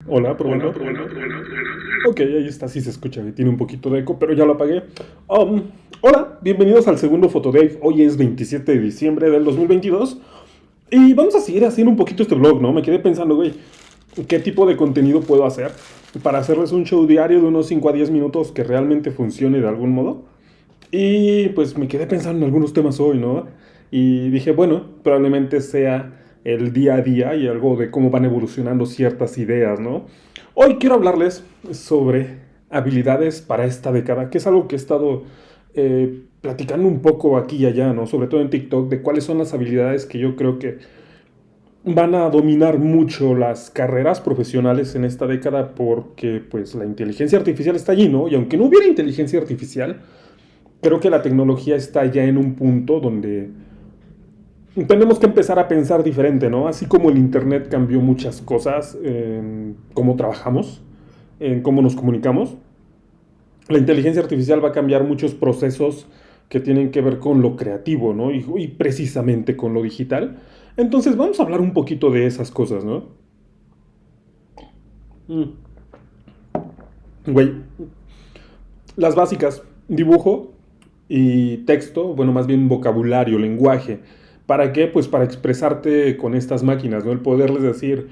Hola, probando. Ok, ahí está, sí se escucha que tiene un poquito de eco, pero ya lo apagué. Um, Hola, bienvenidos al segundo Photodave. Hoy es 27 de diciembre del 2022 y vamos a seguir haciendo un poquito este vlog, ¿no? Me quedé pensando, güey, ¿qué tipo de contenido puedo hacer para hacerles un show diario de unos 5 a 10 minutos que realmente funcione de algún modo? Y pues me quedé pensando en algunos temas hoy, ¿no? Y dije, bueno, probablemente sea el día a día y algo de cómo van evolucionando ciertas ideas, ¿no? Hoy quiero hablarles sobre habilidades para esta década, que es algo que he estado platicando un poco aquí y allá, ¿no? Sobre todo en TikTok, de cuáles son las habilidades que yo creo que van a dominar mucho las carreras profesionales en esta década porque pues la inteligencia artificial está allí, ¿no? Y aunque no hubiera inteligencia artificial, creo que la tecnología está ya en un punto donde tenemos que empezar a pensar diferente, ¿no? Así como el Internet cambió muchas cosas en cómo trabajamos, en cómo nos comunicamos, la inteligencia artificial va a cambiar muchos procesos que tienen que ver con lo creativo, ¿no? Y precisamente con lo digital. Entonces vamos a hablar un poquito de esas cosas, ¿no? Mm. Güey, las básicas, dibujo y texto, bueno, más bien vocabulario, lenguaje. ¿Para qué? Pues para expresarte con estas máquinas, ¿no? El poderles decir,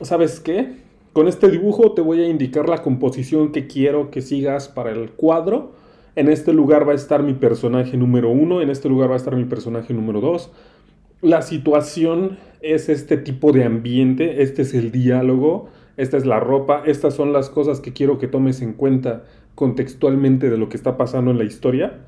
¿sabes qué? Con este dibujo te voy a indicar la composición que quiero que sigas para el cuadro. En este lugar va a estar mi personaje número uno, en este lugar va a estar mi personaje número dos. La situación es este tipo de ambiente, este es el diálogo, esta es la ropa, estas son las cosas que quiero que tomes en cuenta contextualmente de lo que está pasando en la historia.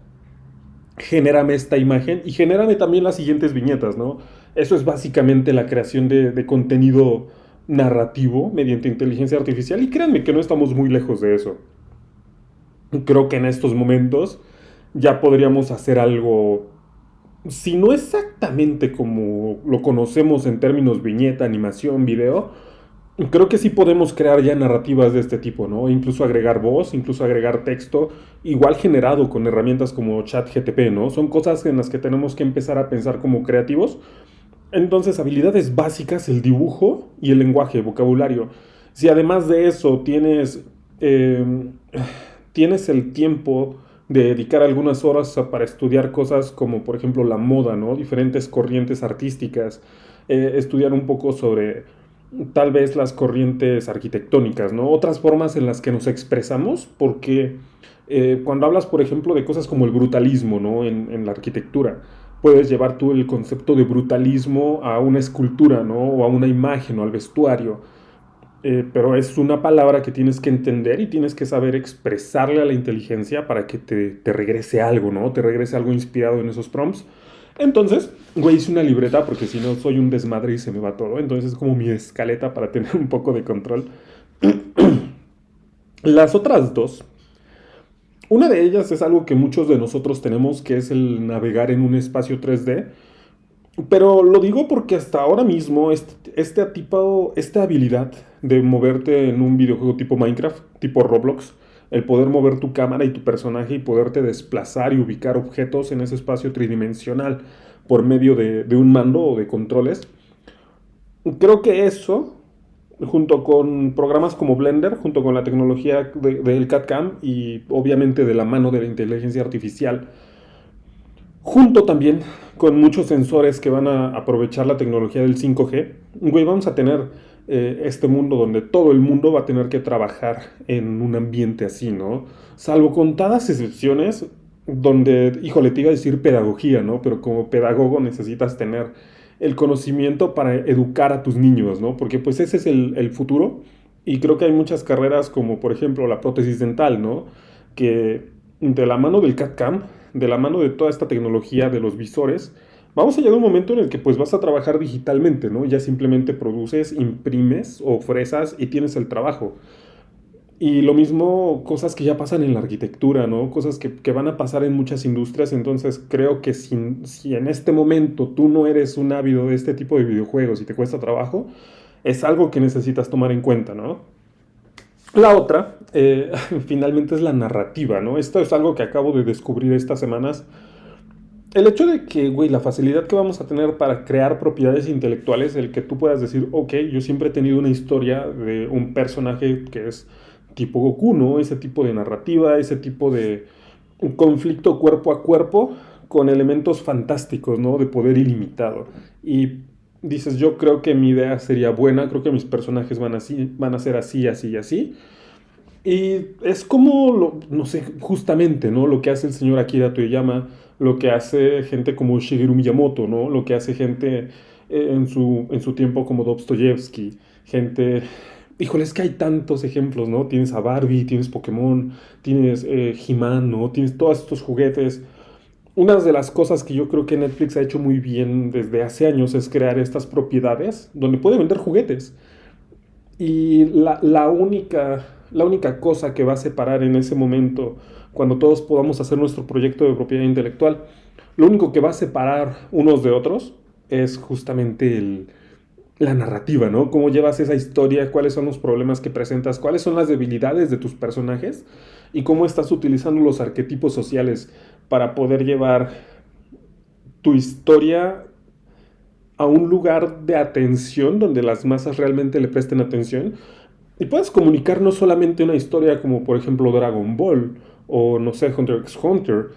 Genérame esta imagen y genérame también las siguientes viñetas, ¿no? Eso es básicamente la creación de contenido narrativo mediante inteligencia artificial y créanme que no estamos muy lejos de eso. Creo que en estos momentos ya podríamos hacer algo, si no exactamente como lo conocemos en términos viñeta, animación, video, creo que sí podemos crear ya narrativas de este tipo, ¿no? Incluso agregar voz, incluso agregar texto, igual generado con herramientas como ChatGTP, ¿no? Son cosas en las que tenemos que empezar a pensar como creativos. Entonces, habilidades básicas, el dibujo y el lenguaje, vocabulario. Si además de eso eh, tienes el tiempo de dedicar algunas horas para estudiar cosas como por ejemplo la moda, ¿no? Diferentes corrientes artísticas, estudiar un poco sobre tal vez las corrientes arquitectónicas, ¿no? Otras formas en las que nos expresamos, porque cuando hablas, por ejemplo, de cosas como el brutalismo, ¿no? En la arquitectura, puedes llevar tú el concepto de brutalismo a una escultura, ¿no? O a una imagen o al vestuario. Pero es una palabra que tienes que entender y tienes que saber expresarle a la inteligencia para que te regrese algo, ¿no? Te regrese algo inspirado en esos prompts. Entonces, güey, hice una libreta porque si no soy un desmadre y se me va todo. Entonces es como mi escaleta para tener un poco de control. Las otras dos, una de ellas es algo que muchos de nosotros tenemos, que es el navegar en un espacio 3D. Pero lo digo porque hasta ahora mismo esta habilidad de moverte en un videojuego tipo Minecraft, tipo Roblox, el poder mover tu cámara y tu personaje y poderte desplazar y ubicar objetos en ese espacio tridimensional por medio de un mando o de controles, creo que eso, junto con programas como Blender, junto con la tecnología del CAD-CAM y obviamente de la mano de la inteligencia artificial, junto también con muchos sensores que van a aprovechar la tecnología del 5G, güey, vamos a tener este mundo donde todo el mundo va a tener que trabajar en un ambiente así, ¿no? Salvo contadas excepciones donde, híjole, te iba a decir pedagogía, ¿no? Pero como pedagogo necesitas tener el conocimiento para educar a tus niños, ¿no? Porque pues ese es el futuro y creo que hay muchas carreras como por ejemplo la prótesis dental, ¿no? Que de la mano del CAD-CAM, de la mano de toda esta tecnología de los visores, vamos a llegar a un momento en el que pues vas a trabajar digitalmente, ¿no? Ya simplemente produces, imprimes o fresas y tienes el trabajo. Y lo mismo, cosas que ya pasan en la arquitectura, ¿no? Cosas que van a pasar en muchas industrias. Entonces creo que si en este momento tú no eres un ávido de este tipo de videojuegos y te cuesta trabajo, es algo que necesitas tomar en cuenta, ¿no? La otra, finalmente, es la narrativa, ¿no? Esto es algo que acabo de descubrir estas semanas el hecho de que, güey, la facilidad que vamos a tener para crear propiedades intelectuales, el que tú puedas decir, ok, yo siempre he tenido una historia de un personaje que es tipo Goku, ¿no? Ese tipo de narrativa, ese tipo de un conflicto cuerpo a cuerpo con elementos fantásticos, ¿no? De poder ilimitado. Y dices, yo creo que mi idea sería buena, creo que mis personajes van a ser así, así y así. Y es como, no sé, justamente, ¿no? Lo que hace el señor Akira Toriyama, lo que hace gente como Shigeru Miyamoto, ¿no? Lo que hace gente en su tiempo como Dostoyevsky, gente... Híjole, es que hay tantos ejemplos, ¿no? Tienes a Barbie, tienes Pokémon, tienes He-Man, ¿no? Tienes todos estos juguetes. Una de las cosas que yo creo que Netflix ha hecho muy bien desde hace años es crear estas propiedades donde puede vender juguetes. Y la única cosa que va a separar en ese momento, cuando todos podamos hacer nuestro proyecto de propiedad intelectual, lo único que va a separar unos de otros es justamente la narrativa, ¿no? Cómo llevas esa historia, cuáles son los problemas que presentas, cuáles son las debilidades de tus personajes y cómo estás utilizando los arquetipos sociales para poder llevar tu historia a un lugar de atención donde las masas realmente le presten atención y puedes comunicar no solamente una historia como por ejemplo Dragon Ball o no sé, Hunter x Hunter,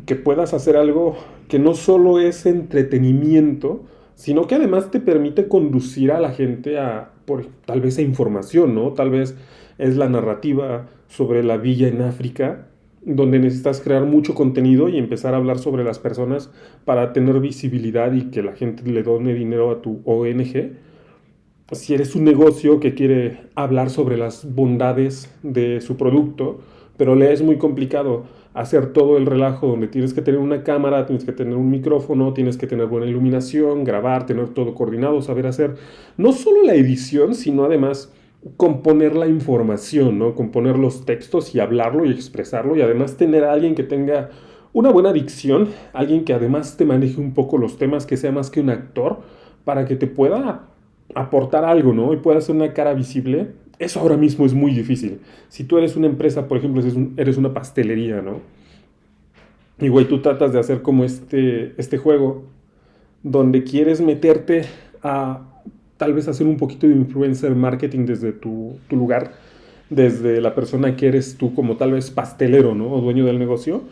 que puedas hacer algo que no solo es entretenimiento, sino que además te permite conducir a la gente tal vez a información, ¿no? Tal vez es la narrativa sobre la villa en África, donde necesitas crear mucho contenido y empezar a hablar sobre las personas para tener visibilidad y que la gente le done dinero a tu ONG. Si eres un negocio que quiere hablar sobre las bondades de su producto, pero le es muy complicado hacer todo el relajo donde tienes que tener una cámara, tienes que tener un micrófono, tienes que tener buena iluminación, grabar, tener todo coordinado, saber hacer no solo la edición, sino además componer la información, ¿no? Componer los textos y hablarlo y expresarlo y además tener a alguien que tenga una buena dicción, alguien que además te maneje un poco los temas, que sea más que un actor, para que te pueda aportar algo, ¿no? Y pueda ser una cara visible. Eso ahora mismo es muy difícil. Si tú eres una empresa, por ejemplo, eres una pastelería, ¿no? Y, güey, tú tratas de hacer como este juego donde quieres meterte a tal vez hacer un poquito de influencer marketing desde tu lugar, desde la persona que eres tú como tal vez pastelero, ¿no? O dueño del negocio,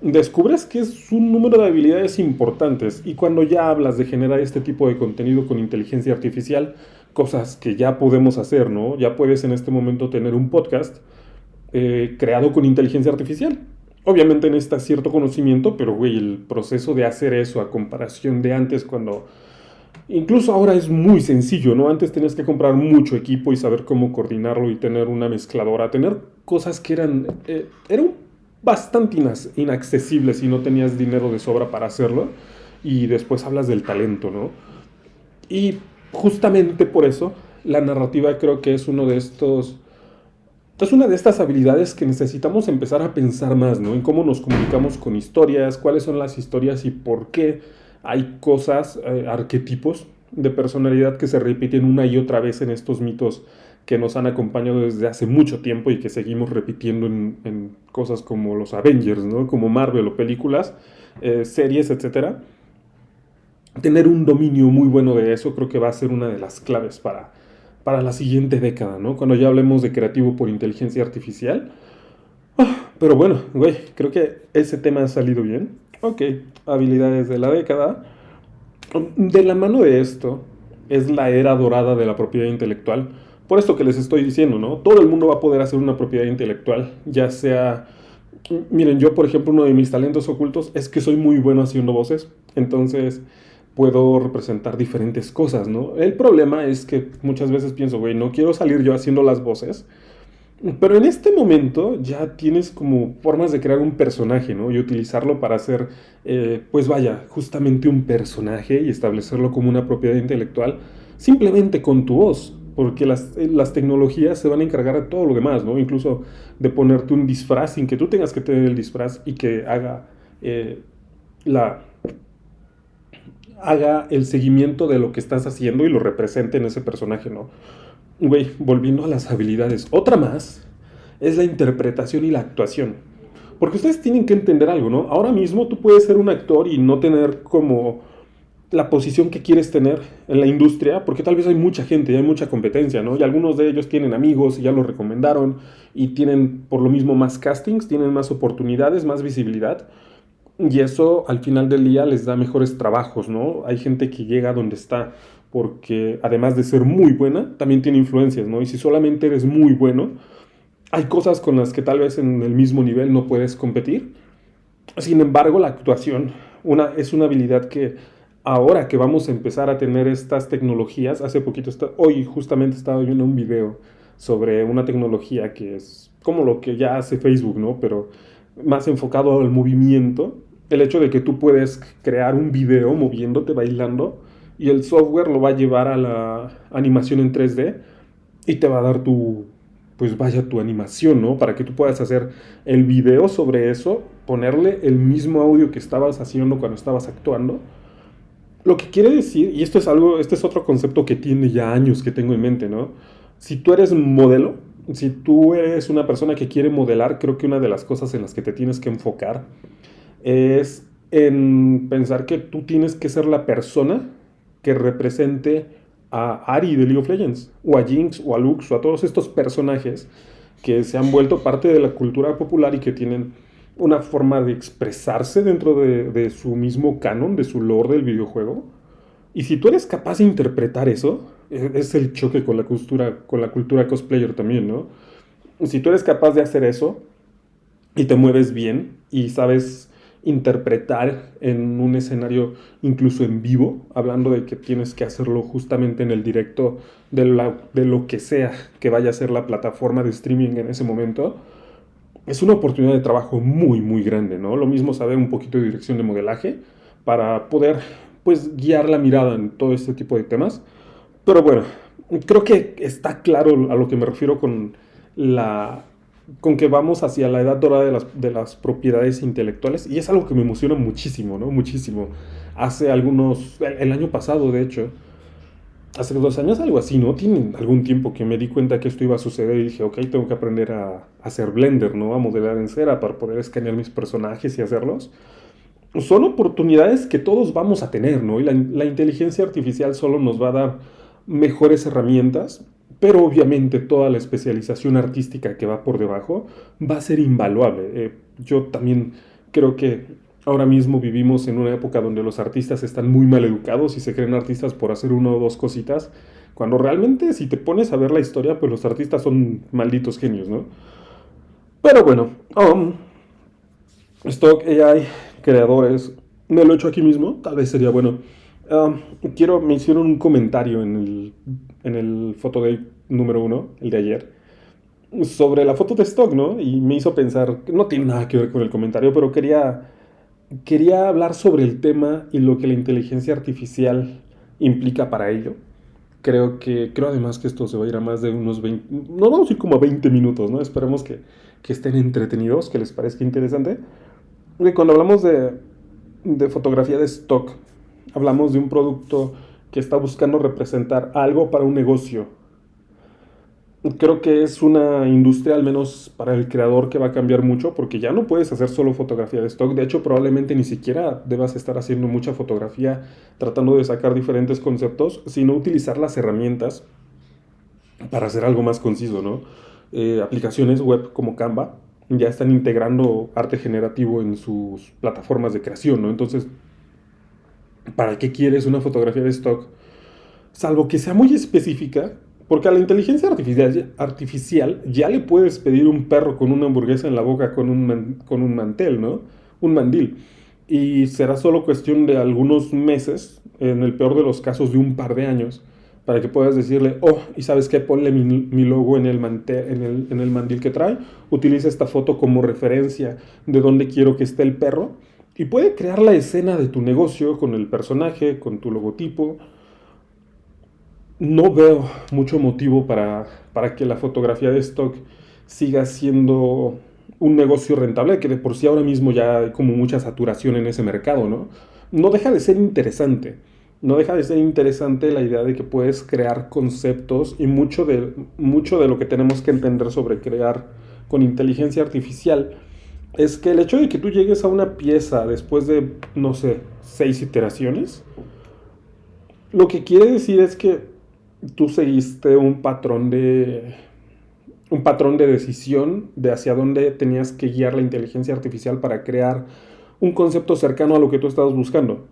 descubres que es un número de habilidades importantes y cuando ya hablas de generar este tipo de contenido con inteligencia artificial, cosas que ya podemos hacer, ¿no? Ya puedes en este momento tener un podcast creado con inteligencia artificial. Obviamente necesitas cierto conocimiento, pero güey, el proceso de hacer eso a comparación de antes cuando... Incluso ahora es muy sencillo, ¿no? Antes tenías que comprar mucho equipo y saber cómo coordinarlo y tener una mezcladora, tener cosas que eran bastante inaccesibles si no tenías dinero de sobra para hacerlo. Y después hablas del talento, ¿no? Y justamente por eso la narrativa creo que es una de estas habilidades que necesitamos empezar a pensar más, ¿no? En cómo nos comunicamos con historias, cuáles son las historias y por qué hay cosas, arquetipos de personalidad que se repiten una y otra vez en estos mitos que nos han acompañado desde hace mucho tiempo y que seguimos repitiendo en cosas como los Avengers, ¿no? Como Marvel o películas, series, etcétera. Tener un dominio muy bueno de eso creo que va a ser una de las claves para la siguiente década, ¿no? Cuando ya hablemos de creativo por inteligencia artificial. Pero bueno, güey, creo que ese tema ha salido bien. Ok, habilidades de la década. De la mano de esto es la era dorada de la propiedad intelectual. Por esto que les estoy diciendo, ¿no? Todo el mundo va a poder hacer una propiedad intelectual, ya sea... Miren, yo por ejemplo uno de mis talentos ocultos es que soy muy bueno haciendo voces. Entonces puedo representar diferentes cosas, ¿no? El problema es que muchas veces pienso, güey, no quiero salir yo haciendo las voces, pero en este momento ya tienes como formas de crear un personaje, ¿no? Y utilizarlo para hacer, pues vaya, justamente un personaje y establecerlo como una propiedad intelectual simplemente con tu voz. Porque las tecnologías se van a encargar de todo lo demás, ¿no? Incluso de ponerte un disfraz sin que tú tengas que tener el disfraz y que eh, la, haga el seguimiento de lo que estás haciendo y lo represente en ese personaje, ¿no? Güey, volviendo a las habilidades. Otra más es la interpretación y la actuación. Porque ustedes tienen que entender algo, ¿no? Ahora mismo tú puedes ser un actor y no tener como la posición que quieres tener en la industria, porque tal vez hay mucha gente y hay mucha competencia, ¿no? Y algunos de ellos tienen amigos y ya lo recomendaron y tienen por lo mismo más castings, tienen más oportunidades, más visibilidad. Y eso al final del día les da mejores trabajos, ¿no? Hay gente que llega a donde está porque además de ser muy buena, también tiene influencias, ¿no? Y si solamente eres muy bueno, hay cosas con las que tal vez en el mismo nivel no puedes competir. Sin embargo, la actuación es una habilidad que ahora que vamos a empezar a tener estas tecnologías, hace poquito, hoy justamente estaba viendo un video sobre una tecnología que es como lo que ya hace Facebook, ¿no? Pero más enfocado al movimiento. El hecho de que tú puedes crear un video moviéndote, bailando, y el software lo va a llevar a la animación en 3D y te va a dar pues vaya, tu animación, ¿no? Para que tú puedas hacer el video sobre eso, ponerle el mismo audio que estabas haciendo cuando estabas actuando. Lo que quiere decir, y esto es algo, este es otro concepto que tiene ya años que tengo en mente, ¿no? Si tú eres un modelo, si tú eres una persona que quiere modelar, creo que una de las cosas en las que te tienes que enfocar es en pensar que tú tienes que ser la persona que represente a Ari de League of Legends, o a Jinx, o a Lux, o a todos estos personajes que se han vuelto parte de la cultura popular y que tienen una forma de expresarse dentro de su mismo canon, de su lore del videojuego. Y si tú eres capaz de interpretar eso, es el choque con la cultura cosplayer también, ¿no? Si tú eres capaz de hacer eso, y te mueves bien y sabes interpretar en un escenario incluso en vivo, hablando de que tienes que hacerlo justamente en el directo de lo que sea que vaya a ser la plataforma de streaming en ese momento, es una oportunidad de trabajo muy, muy grande, ¿no? Lo mismo saber un poquito de dirección de modelaje para poder, pues, guiar la mirada en todo este tipo de temas. Pero bueno, creo que está claro a lo que me refiero la, con que vamos hacia la edad dorada de las propiedades intelectuales y es algo que me emociona muchísimo, ¿no? Muchísimo. Hace el año pasado, de hecho, hace 2 años, algo así, ¿no? Tiene algún tiempo que me di cuenta que esto iba a suceder y dije, ok, tengo que aprender a hacer Blender, ¿no? A modelar en cera para poder escanear mis personajes y hacerlos. Son oportunidades que todos vamos a tener, ¿no? Y la inteligencia artificial solo nos va a dar mejores herramientas, pero obviamente toda la especialización artística que va por debajo va a ser invaluable. Yo también creo que ahora mismo vivimos en una época donde los artistas están muy mal educados y se creen artistas por hacer una o dos cositas, cuando realmente si te pones a ver la historia, pues los artistas son malditos genios, ¿no? Pero bueno, Stock AI, creadores, me lo he hecho aquí mismo, tal vez sería bueno. Um, me hicieron un comentario en el Photoday número 1, el de ayer, sobre la foto de Stock, ¿no? Y me hizo pensar, no tiene nada que ver con el comentario, pero quería hablar sobre el tema y lo que la inteligencia artificial implica para ello. Creo además que esto se va a ir a más de unos 20, no vamos a ir como a 20 minutos, ¿no? Esperemos que estén entretenidos, que les parezca interesante. Porque cuando hablamos de fotografía de stock, hablamos de un producto que está buscando representar algo para un negocio. Creo que es una industria, al menos para el creador, que va a cambiar mucho porque ya no puedes hacer solo fotografía de stock. De hecho, probablemente ni siquiera debas estar haciendo mucha fotografía tratando de sacar diferentes conceptos, sino utilizar las herramientas para hacer algo más conciso, ¿no? Aplicaciones web como Canva ya están integrando arte generativo en sus plataformas de creación, ¿no? Entonces, ¿para qué quieres una fotografía de stock? Salvo que sea muy específica, porque a la inteligencia artificial ya le puedes pedir un perro con una hamburguesa en la boca con un mantel, ¿no? Un mandil. Y será solo cuestión de algunos meses, en el peor de los casos de un par de años, para que puedas decirle, oh, y sabes qué, ponle mi logo en en el mandil que trae, utiliza esta foto como referencia de dónde quiero que esté el perro, y puede crear la escena de tu negocio con el personaje, con tu logotipo. No veo mucho motivo para que la fotografía de stock siga siendo un negocio rentable, que de por sí ahora mismo ya hay como mucha saturación en ese mercado, ¿no? No deja de ser interesante. No deja de ser interesante la idea de que puedes crear conceptos y mucho de lo que tenemos que entender sobre crear con inteligencia artificial es que el hecho de que tú llegues a una pieza después de, no sé, 6 iteraciones, lo que quiere decir es que tú seguiste un patrón de decisión de hacia dónde tenías que guiar la inteligencia artificial para crear un concepto cercano a lo que tú estabas buscando.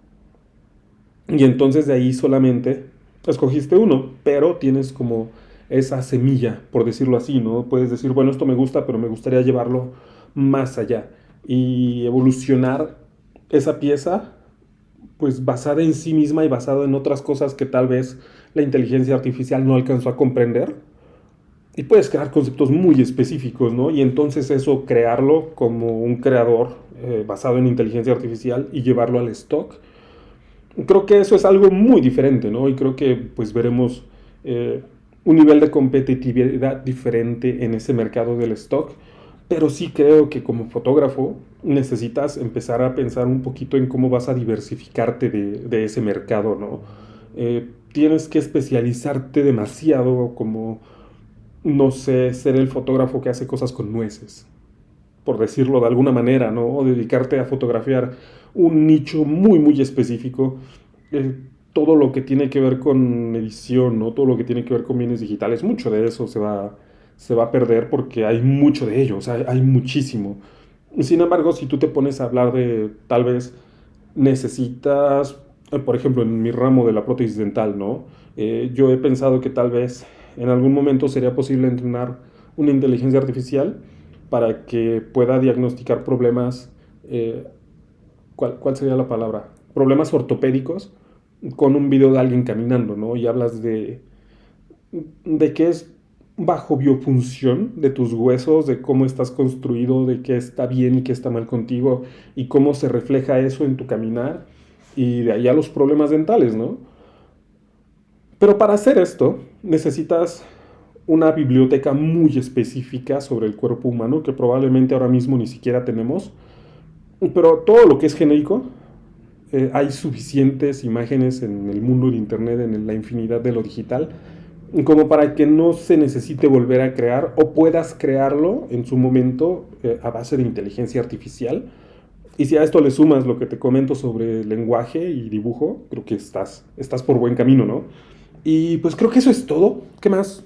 Y entonces de ahí solamente escogiste uno, pero tienes como esa semilla, por decirlo así, ¿no? Puedes decir, bueno, esto me gusta, pero me gustaría llevarlo más allá y evolucionar esa pieza, pues basada en sí misma y basada en otras cosas que tal vez la inteligencia artificial no alcanzó a comprender. Y puedes crear conceptos muy específicos, ¿no? Y entonces eso crearlo como un creador basado en inteligencia artificial y llevarlo al stock. Creo que eso es algo muy diferente, ¿no? Y creo que pues veremos eh, un nivel de competitividad diferente en ese mercado del stock. Pero sí creo que como fotógrafo necesitas empezar a pensar un poquito en cómo vas a diversificarte de ese mercado, ¿no? Tienes que especializarte demasiado como, no sé, ser el fotógrafo que hace cosas con nueces, por decirlo de alguna manera, ¿no? O dedicarte a fotografiar un nicho muy, muy específico. Todo lo que tiene que ver con edición, ¿no? Todo lo que tiene que ver con bienes digitales, mucho de eso se va a perder porque hay mucho de ello, o sea, hay muchísimo. Sin embargo, si tú te pones a hablar de, tal vez, necesitas, por ejemplo, en mi ramo de la prótesis dental, ¿no? Yo he pensado que tal vez en algún momento sería posible entrenar una inteligencia artificial para que pueda diagnosticar problemas, ¿cuál sería la palabra? Problemas ortopédicos con un video de alguien caminando, ¿no? Y hablas de qué es bajo biofunción de tus huesos, de cómo estás construido, de qué está bien y qué está mal contigo y cómo se refleja eso en tu caminar y de ahí a los problemas dentales, ¿no? Pero para hacer esto necesitas una biblioteca muy específica sobre el cuerpo humano que probablemente ahora mismo ni siquiera tenemos. Pero todo lo que es genérico, hay suficientes imágenes en el mundo del Internet, en la infinidad de lo digital, como para que no se necesite volver a crear o puedas crearlo en su momento a base de inteligencia artificial. Y si a esto le sumas lo que te comento sobre lenguaje y dibujo, creo que estás por buen camino, ¿no? Y pues creo que eso es todo. ¿Qué más?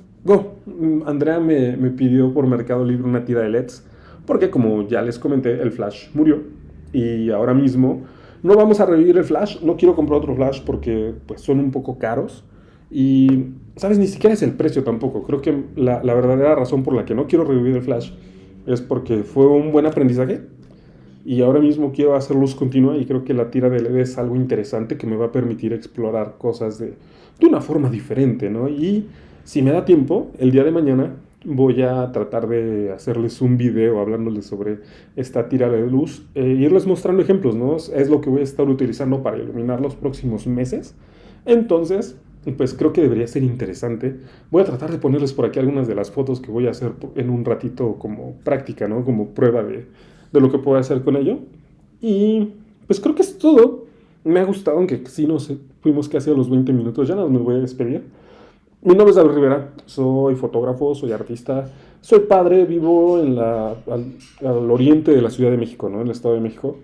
Andrea me pidió por Mercado Libre una tira de LEDs, porque como ya les comenté, el Flash murió. Y ahora mismo no vamos a revivir el Flash. No quiero comprar otro Flash porque pues son un poco caros. Y, ¿sabes? Ni siquiera es el precio tampoco. Creo que la verdadera razón por la que no quiero revivir el Flash es porque fue un buen aprendizaje y ahora mismo quiero hacer luz continua y creo que la tira de LED es algo interesante que me va a permitir explorar cosas de una forma diferente, ¿no? Y si me da tiempo, el día de mañana voy a tratar de hacerles un video hablándoles sobre esta tira de luz e irles mostrando ejemplos, ¿no? Es lo que voy a estar utilizando para iluminar los próximos meses. Entonces, pues creo que debería ser interesante. Voy a tratar de ponerles por aquí algunas de las fotos que voy a hacer en un ratito como práctica, ¿no? Como prueba de lo que puedo hacer con ello. Y pues creo que es todo. Me ha gustado, aunque sí nos fuimos casi a los 20 minutos. Ya nada, me voy a despedir. Mi nombre es David Rivera, soy fotógrafo, soy artista, soy padre, vivo al oriente de la Ciudad de México, ¿no? En el Estado de México.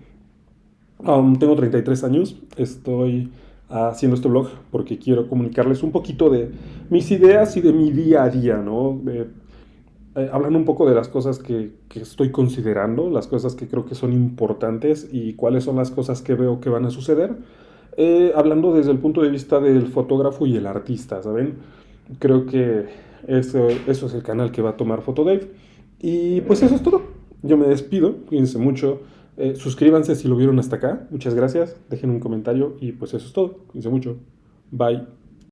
Tengo 33 años, estoy haciendo este blog porque quiero comunicarles un poquito de mis ideas y de mi día a día, ¿no? Hablando un poco de las cosas que estoy considerando, las cosas que creo que son importantes y cuáles son las cosas que veo que van a suceder. Hablando desde el punto de vista del fotógrafo y el artista, ¿saben? Creo que eso es el canal que va a tomar Photodave. Y pues eso es todo. Yo me despido, cuídense mucho. Suscríbanse si lo vieron hasta acá. Muchas gracias. Dejen un comentario y pues eso es todo. Cuídense mucho. Bye.